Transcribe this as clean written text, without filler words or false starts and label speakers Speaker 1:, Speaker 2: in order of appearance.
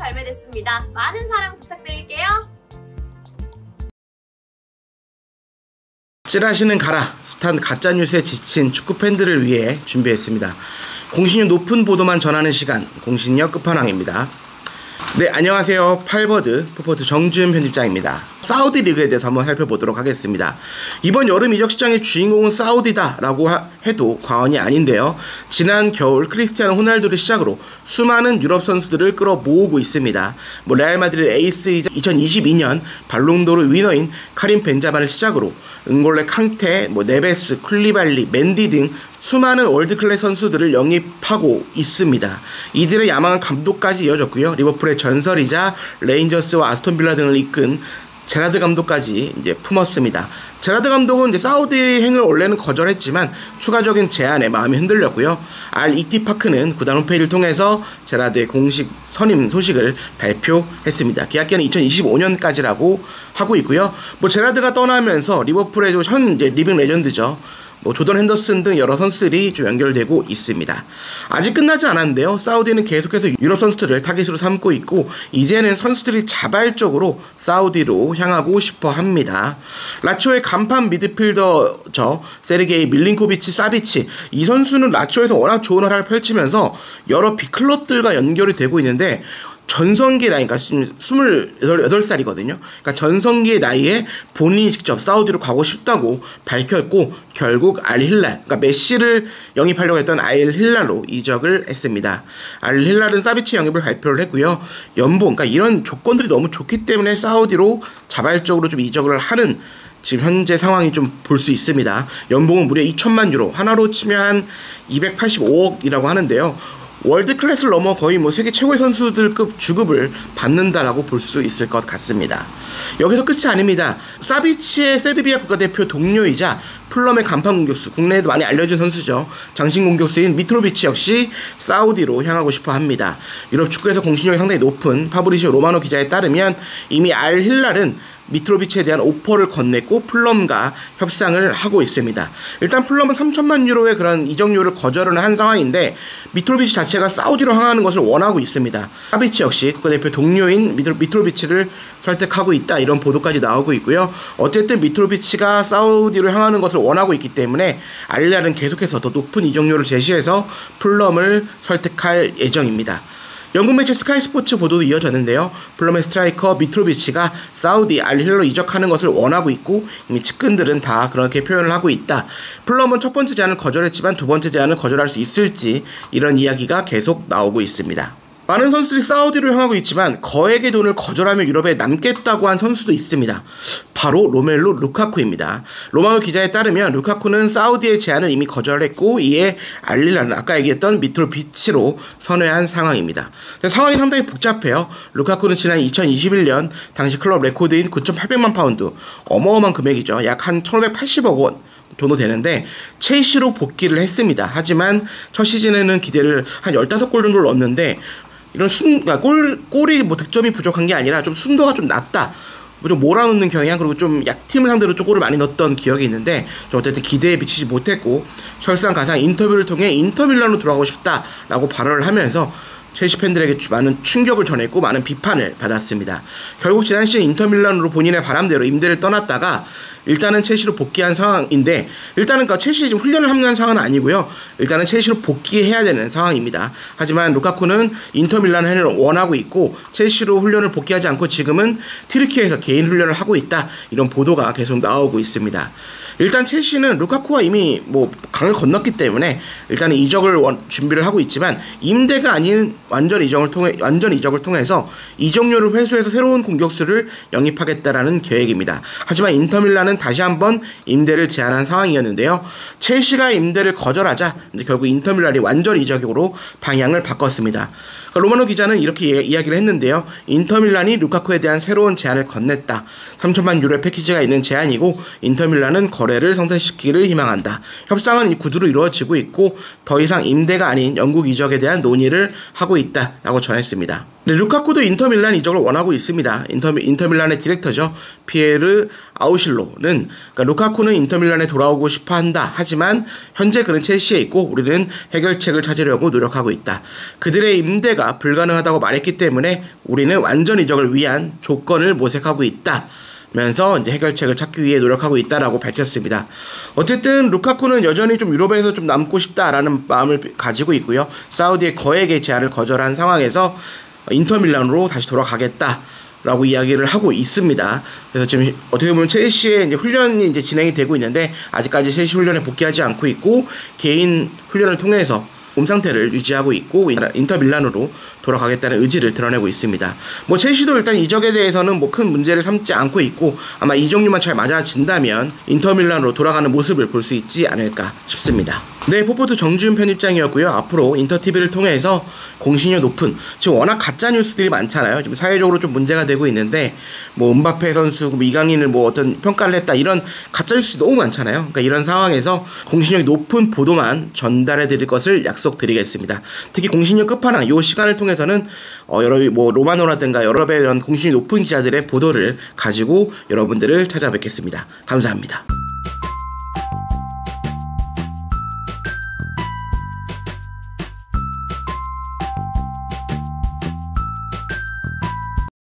Speaker 1: 발매됐습니다. 많은 사랑 부탁드릴게요.
Speaker 2: 찌라시는 가라! 숱한 가짜뉴스에 지친 축구팬들을 위해 준비했습니다. 공신력 높은 보도만 전하는 시간, 공신력 끝판왕입니다. 네, 안녕하세요. 팔버드 포포트 정주현 편집장입니다. 사우디 리그에 대해서 한번 살펴보도록 하겠습니다. 이번 여름 이적 시장의 주인공은 사우디다 라고 해도 과언이 아닌데요. 지난 겨울 크리스티아노 호날두를 시작으로 수많은 유럽 선수들을 끌어모으고 있습니다. 레알 마드리드 에이스이자 2022년 발롱도르 위너인 카림 벤자마를 시작으로 은골레 캉테, 네베스, 쿨리발리, 맨디 등 수많은 월드클래스 선수들을 영입하고 있습니다. 이들의 야망한 감독까지 이어졌고요. 리버풀의 전설이자 레인저스와 아스톤빌라 등을 이끈 제라드 감독까지 이제 품었습니다. 제라드 감독은 이제 사우디 행을 원래는 거절했지만 추가적인 제안에 마음이 흔들렸고요. 알이티파크는 구단 홈페이지를 통해서 제라드의 공식 선임 소식을 발표했습니다. 계약기간은 2025년까지라고 하고 있고요. 제라드가 떠나면서 리버풀의 현 이제 리빙 레전드죠. 조던 핸더슨 등 여러 선수들이 좀 연결되고 있습니다. 아직 끝나지 않았는데요. 사우디는 계속해서 유럽 선수들을 타깃으로 삼고 있고 이제는 선수들이 자발적으로 사우디로 향하고 싶어 합니다. 라치오의 간판 미드필더죠. 세르게이 밀린코비치 사비치, 이 선수는 라치오에서 워낙 좋은 활약을 펼치면서 여러 빅클럽들과 연결이 되고 있는데 전성기의 나이, 그러니까 지금 28살이거든요. 그러니까 전성기의 나이에 본인이 직접 사우디로 가고 싶다고 밝혔고 결국 알힐랄, 그러니까 메시를 영입하려고 했던 알힐랄로 이적을 했습니다. 알힐랄은 사비치 영입을 발표를 했고요. 연봉, 그러니까 이런 조건들이 너무 좋기 때문에 사우디로 자발적으로 좀 이적을 하는 지금 현재 상황이 좀 볼 수 있습니다. 연봉은 무려 2천만 유로, 하나로 치면 한 285억이라고 하는데요. 월드 클래스를 넘어 거의 세계 최고의 선수들급 주급을 받는다라고 볼 수 있을 것 같습니다. 여기서 끝이 아닙니다. 사비치의 세르비아 국가대표 동료이자 플럼의 간판 공격수, 국내에도 많이 알려진 선수죠. 장신 공격수인 미트로비치 역시 사우디로 향하고 싶어 합니다. 유럽 축구에서 공신력이 상당히 높은 파브리시오 로마노 기자에 따르면 이미 알힐랄은 미트로비치에 대한 오퍼를 건넸고 플럼과 협상을 하고 있습니다. 일단 플럼은 3천만 유로의 그런 이적료를 거절을 한 상황인데 미트로비치 자체가 사우디로 향하는 것을 원하고 있습니다. 사비치 역시 국가대표 동료인 미트로비치를 설득하고 있다, 이런 보도까지 나오고 있고요. 어쨌든 미트로비치가 사우디로 향하는 것을 원하고 있기 때문에 알힐랄은 계속해서 더 높은 이적료를 제시해서 플럼을 설득할 예정입니다. 영국 매체 스카이 스포츠 보도도 이어졌는데요. 플럼의 스트라이커 미트로비치가 사우디 알힐랄로 이적하는 것을 원하고 있고 이미 측근들은 다 그렇게 표현을 하고 있다. 플럼은 첫 번째 제안을 거절했지만 두 번째 제안을 거절할 수 있을지, 이런 이야기가 계속 나오고 있습니다. 많은 선수들이 사우디로 향하고 있지만 거액의 돈을 거절하며 유럽에 남겠다고 한 선수도 있습니다. 바로 로멜루 루카쿠입니다. 로마노 기자에 따르면 루카쿠는 사우디의 제안을 이미 거절했고 이에 알힐랄은 아까 얘기했던 미트로비치로 선회한 상황입니다. 상황이 상당히 복잡해요. 루카쿠는 지난 2021년 당시 클럽 레코드인 9,800만 파운드, 어마어마한 금액이죠. 약 한 1,580억 원 정도 되는데 첼시로 복귀를 했습니다. 하지만 첫 시즌에는 기대를 한 15골 정도를 넣었는데 이런 골이 득점이 부족한 게 아니라 좀 순도가 좀 낮다, 좀 몰아넣는 경향, 그리고 좀 약팀을 상대로 좀 골을 많이 넣었던 기억이 있는데 어쨌든 기대에 미치지 못했고 설상가상 인터뷰를 통해 인터밀란으로 돌아가고 싶다라고 발언을 하면서 첼시 팬들에게 많은 충격을 전했고 많은 비판을 받았습니다. 결국 지난 시즌 인터밀란으로 본인의 바람대로 임대를 떠났다가 일단은 첼시로 복귀한 상황인데, 일단은 첼시 지금 훈련을 합류한 상황은 아니고요. 일단은 첼시로 복귀해야 되는 상황입니다. 하지만 루카쿠는 인터밀란을 원하고 있고 첼시로 훈련을 복귀하지 않고 지금은 튀르키예에서 개인 훈련을 하고 있다, 이런 보도가 계속 나오고 있습니다. 일단 첼시는 루카쿠가 이미 강을 건넜기 때문에 일단은 이적을 준비를 하고 있지만 임대가 아닌 완전 이적을 통해서 이적료를 회수해서 새로운 공격수를 영입하겠다라는 계획입니다. 하지만 인터밀란은 다시 한번 임대를 제안한 상황이었는데요. 첼시가 임대를 거절하자 이제 결국 인터밀란이 완전 이적으로 방향을 바꿨습니다. 로마노 기자는 이렇게 이야기를 했는데요. 인터밀란이 루카쿠에 대한 새로운 제안을 건넸다. 3천만 유로의 패키지가 있는 제안이고 인터밀란은 거래를 성사시키기를 희망한다. 협상은 구두로 이루어지고 있고 더 이상 임대가 아닌 영국 이적에 대한 논의를 하고 있다라고 전했습니다. 네, 루카쿠도 인터밀란 이적을 원하고 있습니다. 인터밀란의 디렉터죠. 피에르 아우실로는 그러니까 루카쿠는 인터밀란에 돌아오고 싶어한다. 하지만 현재 그는 첼시에 있고 우리는 해결책을 찾으려고 노력하고 있다. 그들의 임대가 불가능하다고 말했기 때문에 우리는 완전 이적을 위한 조건을 모색하고 있다. 면서 이제 해결책을 찾기 위해 노력하고 있다라고 밝혔습니다. 어쨌든 루카쿠는 여전히 좀 유럽에서 좀 남고 싶다라는 마음을 가지고 있고요. 사우디의 거액의 제안을 거절한 상황에서 인터밀란으로 다시 돌아가겠다라고 이야기를 하고 있습니다. 그래서 지금 어떻게 보면 첼시의 이제 훈련이 이제 진행이 되고 있는데 아직까지 첼시 훈련에 복귀하지 않고 있고 개인 훈련을 통해서 몸 상태를 유지하고 있고 인터밀란으로 돌아가겠다는 의지를 드러내고 있습니다. 뭐 첼시도 일단 이적에 대해서는 뭐 큰 문제를 삼지 않고 있고 아마 이적료만 잘 맞아진다면 인터밀란으로 돌아가는 모습을 볼 수 있지 않을까 싶습니다. 네, 포포트 정주윤 편집장이었고요. 앞으로 인터TV를 통해서 공신력 높은, 지금 워낙 가짜 뉴스들이 많잖아요. 지금 사회적으로 좀 문제가 되고 있는데 뭐 은바페 선수, 뭐 이강인을 뭐 어떤 평가를 했다 이런 가짜 뉴스 너무 많잖아요. 그러니까 이런 상황에서 공신력이 높은 보도만 전달해 드릴 것을 약속드리겠습니다. 특히 공신력 끝판왕 이 시간을 통해서는 여러 뭐 로마노라든가 여러 배 이런 공신력이 높은 기자들의 보도를 가지고 여러분들을 찾아뵙겠습니다. 감사합니다.